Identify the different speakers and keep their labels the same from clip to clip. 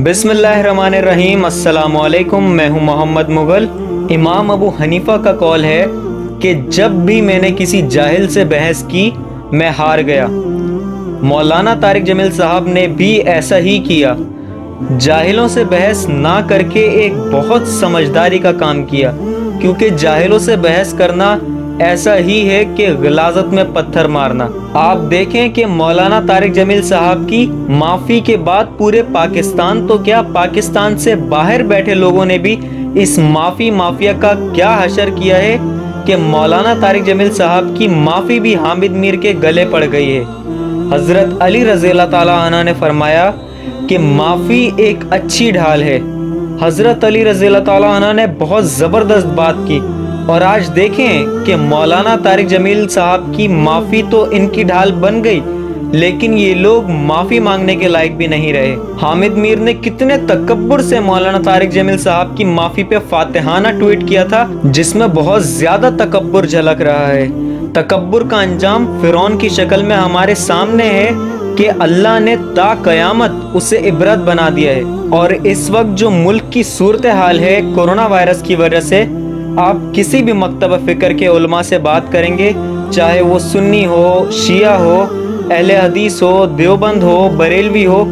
Speaker 1: बिस्मिल्लाहिर्रहमानिर्रहीम। अस्सलाम वालेकुम। मैं हूं मोहम्मद मुगल। इमाम अबू हनीफा का कौल है कि जब भी मैंने किसी जाहिल से बहस की मैं हार गया। मौलाना तारिक जमील साहब ने भी ऐसा ही किया। जाहिलों से बहस ना करके एक बहुत समझदारी का काम किया, क्योंकि जाहिलों से बहस करना ऐसा ही है कि गलाजत में पत्थर मारना। आप देखें कि मौलाना तारिक जमील साहब की माफ़ी के बाद पूरे पाकिस्तान तो क्या, पाकिस्तान से बाहर बैठे लोगों ने भी इस माफ़ी माफिया का क्या हशर किया है कि मौलाना तारिक जमील साहब की माफ़ी भी हामिद मीर के गले पड़ गई है। हज़रत अली रज़ी अल्लाह ताला अन्हु ने फरमाया कि माफ़ी एक अच्छी ढाल है। हज़रत अली रज़ी अल्लाह ताला अन्हु ने बहुत ज़बरदस्त बात की, और आज देखें कि मौलाना तारिक जमील साहब की माफ़ी तो इनकी ढाल बन गई, लेकिन ये लोग माफ़ी मांगने के लायक भी नहीं रहे। हामिद मीर ने कितने तकब्बुर से मौलाना तारिक जमील साहब की माफ़ी पे फातिहाना ट्वीट किया था, जिसमें बहुत ज़्यादा तकब्बुर झलक रहा है। तकब्बुर का अंजाम फिरौन की शक्ल में हमारे सामने है कि अल्लाह ने ता क़यामत उसे इबरत बना दिया है। और इस वक्त जो मुल्क की सूरत हाल है कोरोना वायरस की वजह से, आप किसी भी मकतब फ़िक्र के उलमा से बात करेंगे, चाहे वो सुन्नी हो, शिया हो, अहले हदीस हो, देवबंद हो, बरेलवी हो,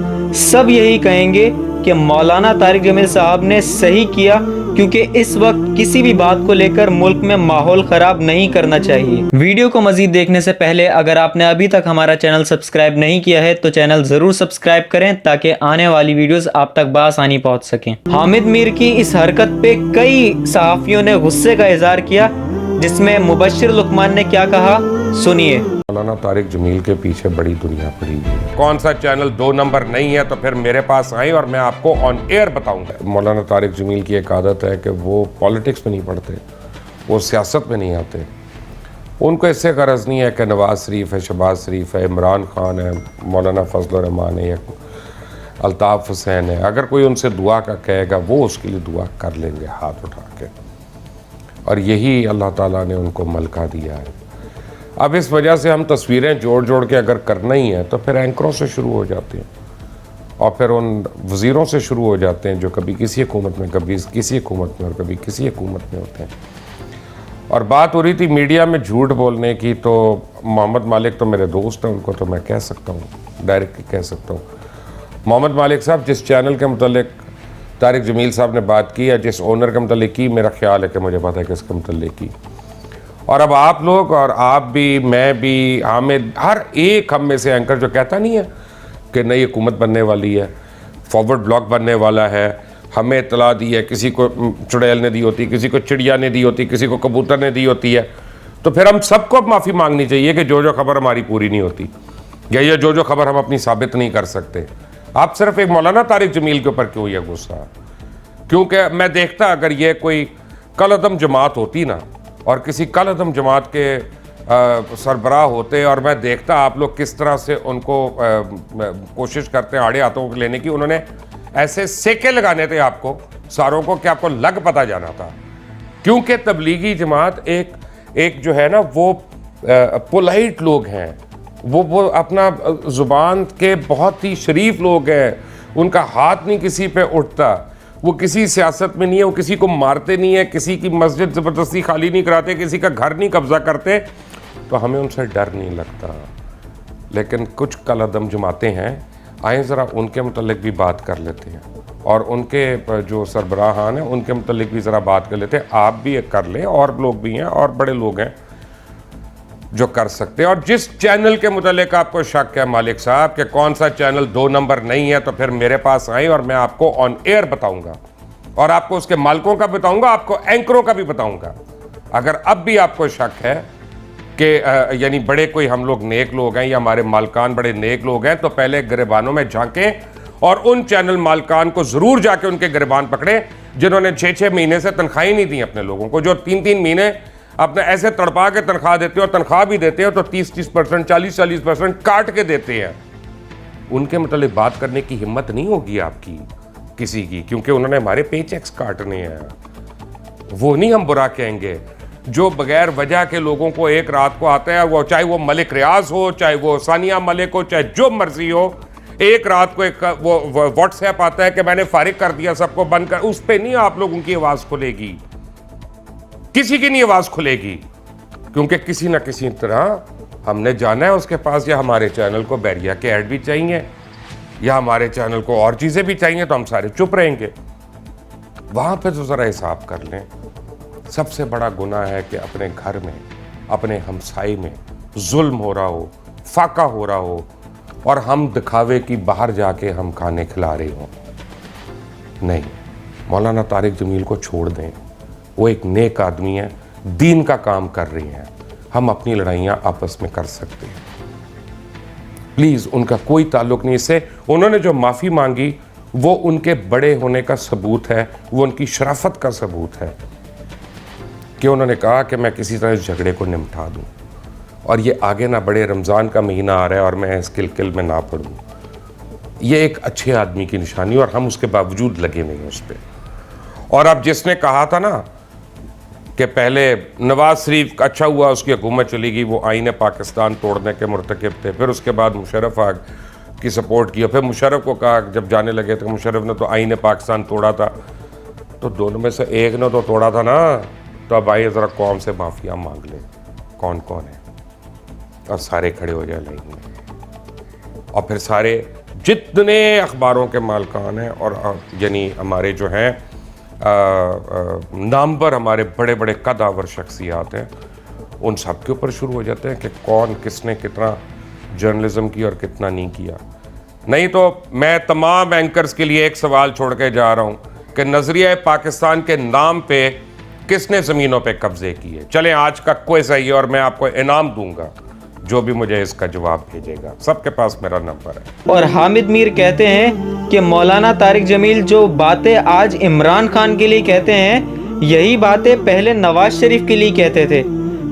Speaker 1: सब यही कहेंगे कि मौलाना तारिक जमील साहब ने सही किया, क्योंकि इस वक्त किसी भी बात को लेकर मुल्क में माहौल ख़राब नहीं करना चाहिए। वीडियो को मज़ीद देखने से पहले अगर आपने अभी तक हमारा चैनल सब्सक्राइब नहीं किया है तो चैनल ज़रूर सब्सक्राइब करें, ताकि आने वाली वीडियोस आप तक बआसानी पहुंच सकें। हामिद मीर की इस हरकत पे कई सहाफ़ियों ने गुस्से का इजहार किया, जिसमें मुबश्शिर लुकमान ने क्या कहा, सुनिए।
Speaker 2: मौलाना तारिक जमील के पीछे बड़ी दुनिया पड़ी है। कौन सा चैनल 2 नंबर नहीं है तो फिर मेरे पास आए और मैं आपको ऑन एयर बताऊंगा। मौलाना तारिक जमील की एक आदत है कि वो पॉलिटिक्स में नहीं पढ़ते, वो सियासत में नहीं आते। उनको इससे गरज नहीं है कि नवाज शरीफ है, शहबाज शरीफ है, इमरान खान है, मौलाना फजल रहमान है या अल्ताफ़ हुसैन है। अगर कोई उनसे दुआ का कहेगा वो उसके लिए दुआ कर लेंगे हाथ उठा के, और यही अल्लाह ताला ने उनको मलका दिया है। अब इस वजह से हम तस्वीरें जोड़ जोड़ के अगर करना ही है तो फिर एंकरों से शुरू हो जाते हैं, और फिर उन वज़ीरों से शुरू हो जाते हैं जो कभी किसी हुकूमत में, कभी किसी हुकूमत में और कभी किसी हुकूमत में होते हैं। और बात हो रही थी मीडिया में झूठ बोलने की, तो मोहम्मद मालिक तो मेरे दोस्त हैं, उनको तो मैं कह सकता हूँ, डायरेक्टली कह सकता हूँ। मोहम्मद मालिक साहब, जिस चैनल के मुतल्लिक तारिक जमील साहब ने बात की या जिस ओनर के मुतल्लिक की, मेरा ख्याल है कि मुझे पता है कि इसके मुतल्लिक की, और अब आप लोग और आप भी, मैं भी, हामिद, हर एक हम में से एंकर जो कहता नहीं है कि नई हुकूमत बनने वाली है, फॉरवर्ड ब्लॉक बनने वाला है, हमें इतला दी है, किसी को चुड़ैल ने दी होती, किसी को चिड़िया ने दी होती, किसी को कबूतर ने दी होती है, तो फिर हम सबको अब माफ़ी मांगनी चाहिए कि जो खबर हमारी पूरी नहीं होती या ये जो खबर हम अपनी साबित नहीं कर सकते। आप सिर्फ एक मौलाना तारिक जमील के ऊपर क्यों ये गुस्सा? क्योंकि मैं देखता अगर ये कोई कलअदम जमात होती ना, और किसी कलअदम जमात के सरबराह होते, और मैं देखता आप लोग किस तरह से उनको कोशिश करते हैं आड़े हाथों को लेने की। उन्होंने ऐसे सेके लगाने थे आपको सारों को कि आपको लग पता जाना था, क्योंकि तबलीगी जमात एक जो है ना वो पोलाइट लोग हैं, वो अपना ज़ुबान के बहुत ही शरीफ लोग हैं, उनका हाथ नहीं किसी पे उठता, वो किसी सियासत में नहीं है, वो किसी को मारते नहीं है, किसी की मस्जिद ज़बरदस्ती खाली नहीं कराते, किसी का घर नहीं कब्ज़ा करते, तो हमें उनसे डर नहीं लगता। लेकिन कुछ कलअदम जमाते हैं, आए ज़रा उनके मुतल्लिक भी बात कर लेते हैं, और उनके जो सरबराहान हैं उनके मुतल्लिक भी ज़रा बात कर लेते हैं। आप भी कर लें, और लोग भी हैं और बड़े लोग हैं जो कर सकते हैं। और जिस चैनल के मुतालिक आपको शक है मालिक साहब कि कौन सा चैनल 2 नंबर नहीं है, तो फिर मेरे पास आए और मैं आपको ऑन एयर बताऊंगा, और आपको उसके मालिकों का बताऊंगा, आपको एंकरों का भी बताऊंगा। अगर अब भी आपको शक है कि यानी बड़े कोई हम लोग नेक लोग हैं या हमारे मालकान बड़े नेक लोग हैं, तो पहले गिरबानों में झांकें और उन चैनल मालकान को ज़रूर जाके उनके गिरबान पकड़े जिन्होंने 6-6 महीने से तनख्वाही नहीं दी अपने लोगों को, जो 3-3 महीने अपने ऐसे तड़पा के तनख्वाह देते हैं, और तनख्वाह भी देते हैं तो 30-30%, 40-40% काट के देते हैं। उनके मतलब बात करने की हिम्मत नहीं होगी आपकी किसी की, क्योंकि उन्होंने हमारे पे चेक्स काटने हैं। वो नहीं हम बुरा कहेंगे जो बगैर वजह के लोगों को एक रात को आता है, वो चाहे वो मलिक रियाज हो, चाहे वो सानिया मलिक हो, चाहे जो मर्जी हो, ایک رات کو ایک وہ واٹس ایپ آتا ہے کہ میں نے فارغ کر دیا سب کو بند کر, اس پہ نہیں آپ لوگوں کی آواز کھلے گی, کسی کی نہیں آواز کھلے گی, کیونکہ کسی نہ کسی طرح ہم نے جانا ہے اس کے پاس, یا ہمارے چینل کو بیریا کے ایڈ بھی چاہیے, یا ہمارے چینل کو اور چیزیں بھی چاہیے, تو ہم سارے چپ رہیں گے. وہاں پہ تو ذرا حساب کر لیں. سب سے بڑا گناہ ہے کہ اپنے گھر میں, اپنے ہمسائے میں ظلم ہو رہا ہو, فاقہ ہو رہا ہو, اور ہم دکھاوے کی باہر جا کے ہم کھانے کھلا رہے ہوں. نہیں, مولانا طارق جمیل کو چھوڑ دیں, وہ ایک نیک آدمی ہے, دین کا کام کر رہی ہیں, ہم اپنی لڑائیاں آپس میں کر سکتے ہیں. پلیز, ان کا کوئی تعلق نہیں اس سے. انہوں نے جو معافی مانگی وہ ان کے بڑے ہونے کا ثبوت ہے, وہ ان کی شرافت کا ثبوت ہے کہ انہوں نے کہا کہ میں کسی طرح اس جھگڑے کو نمٹا دوں, اور یہ آگے نہ بڑھے. رمضان کا مہینہ آ رہا ہے اور میں اس کل میں نہ پڑھوں. یہ ایک اچھے آدمی کی نشانی, اور ہم اس کے باوجود لگے نہیں اس پہ. اور اب جس نے کہا تھا نا کہ پہلے نواز شریف اچھا ہوا اس کی حکومت چلی گئی, وہ آئین پاکستان توڑنے کے مرتکب تھے, پھر اس کے بعد مشرف کی سپورٹ کی, اور پھر مشرف کو کہا جب جانے لگے تو مشرف نے تو آئین پاکستان توڑا تھا, تو دونوں میں سے ایک نے تو توڑا تھا نا. تو اب آئیے ذرا قوم سے معافیا مانگ لیں کون کون ہے, اور سارے کھڑے ہو جائیں لائن میں, اور پھر سارے جتنے اخباروں کے مالکان ہیں اور یعنی ہمارے جو ہیں نامور ہمارے بڑے بڑے قدآور شخصیات ہیں, ان سب کے اوپر شروع ہو جاتے ہیں کہ کون کس نے کتنا جرنلزم کی اور کتنا نہیں کیا. نہیں تو میں تمام اینکرز کے لیے ایک سوال چھوڑ کے جا رہا ہوں کہ نظریہ پاکستان کے نام پہ کس نے زمینوں پہ قبضے کیے. چلیں آج کا کوئز ہے یہ, اور میں آپ کو انعام دوں گا جو بھی مجھے اس کا جواب بھیجے گا. سب کے پاس میرا نمبر ہے.
Speaker 1: اور حامد میر کہتے ہیں کہ مولانا طارق جمیل جو باتیں آج عمران خان کے لیے کہتے ہیں, یہی باتیں پہلے نواز شریف کے لیے کہتے تھے.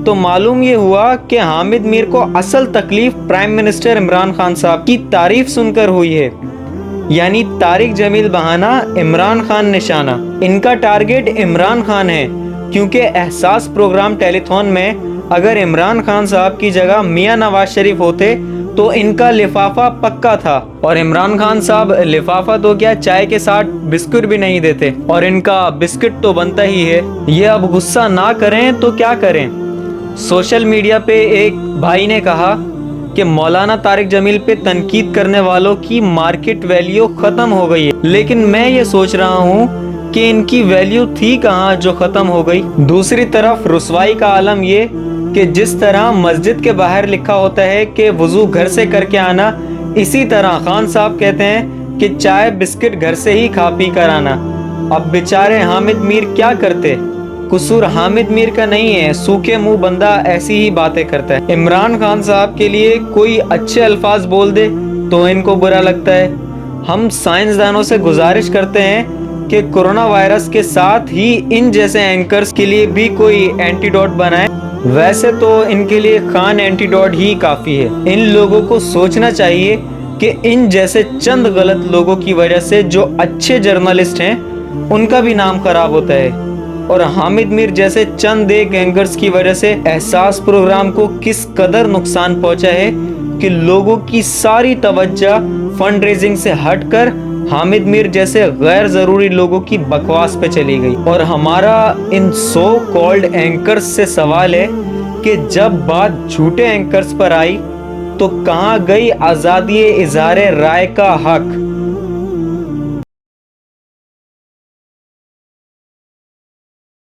Speaker 1: تو معلوم یہ ہوا کہ حامد میر کو اصل تکلیف پرائم منسٹر عمران خان صاحب کی تعریف سن کر ہوئی ہے. یعنی طارق جمیل بہانہ, عمران خان نشانہ. ان کا ٹارگٹ عمران خان ہے, کیونکہ احساس پروگرام ٹیلی تھون میں اگر عمران خان صاحب کی جگہ میاں نواز شریف ہوتے تو ان کا لفافہ پکا تھا, اور عمران خان صاحب لفافہ تو کیا چائے کے ساتھ بسکٹ بھی نہیں دیتے, اور ان کا بسکٹ تو بنتا ہی ہے. یہ اب غصہ نہ کریں تو کیا کریں. سوشل میڈیا پہ ایک بھائی نے کہا کہ مولانا طارق جمیل پہ تنقید کرنے والوں کی مارکیٹ ویلیو ختم ہو گئی ہے, لیکن میں یہ سوچ رہا ہوں کہ ان کی ویلیو تھی کہاں جو ختم ہو گئی. دوسری طرف رسوائی کا عالم یہ کہ جس طرح مسجد کے باہر لکھا ہوتا ہے کہ وضو گھر سے کر کے آنا, اسی طرح خان صاحب کہتے ہیں کہ چائے بسکٹ گھر سے ہی کھا پی کر آنا. اب بیچارے حامد میر کیا کرتے. قصور حامد میر کا نہیں ہے, سوکھے منہ بندہ ایسی ہی باتیں کرتا ہے. عمران خان صاحب کے لیے کوئی اچھے الفاظ بول دے تو ان کو برا لگتا ہے. ہم سائنسدانوں سے گزارش کرتے ہیں کہ کرونا وائرس کے ساتھ ہی ان جیسے اینکرز کے لیے بھی کوئی اینٹی ڈوٹ بنائے. ویسے تو ان کے لیے خان اینٹی ڈوٹ ہی کافی ہے. ان لوگوں کو سوچنا چاہیے کہ ان جیسے چند غلط لوگوں کی وجہ سے جو اچھے جرنلسٹ ہیں ان کا بھی نام خراب ہوتا ہے, اور حامد میر جیسے چند ایک اینکرز کی وجہ سے احساس پروگرام کو کس قدر نقصان پہنچا ہے کہ لوگوں کی ساری توجہ فنڈ ریزنگ سے ہٹ کر حامد میر جیسے غیر ضروری لوگوں کی بکواس پہ چلی گئی. اور ہمارا ان سو کالڈ اینکرز سے سوال ہے کہ جب بات جھوٹے اینکرز پر آئی تو کہاں گئی آزادی اظہار رائے کا حق.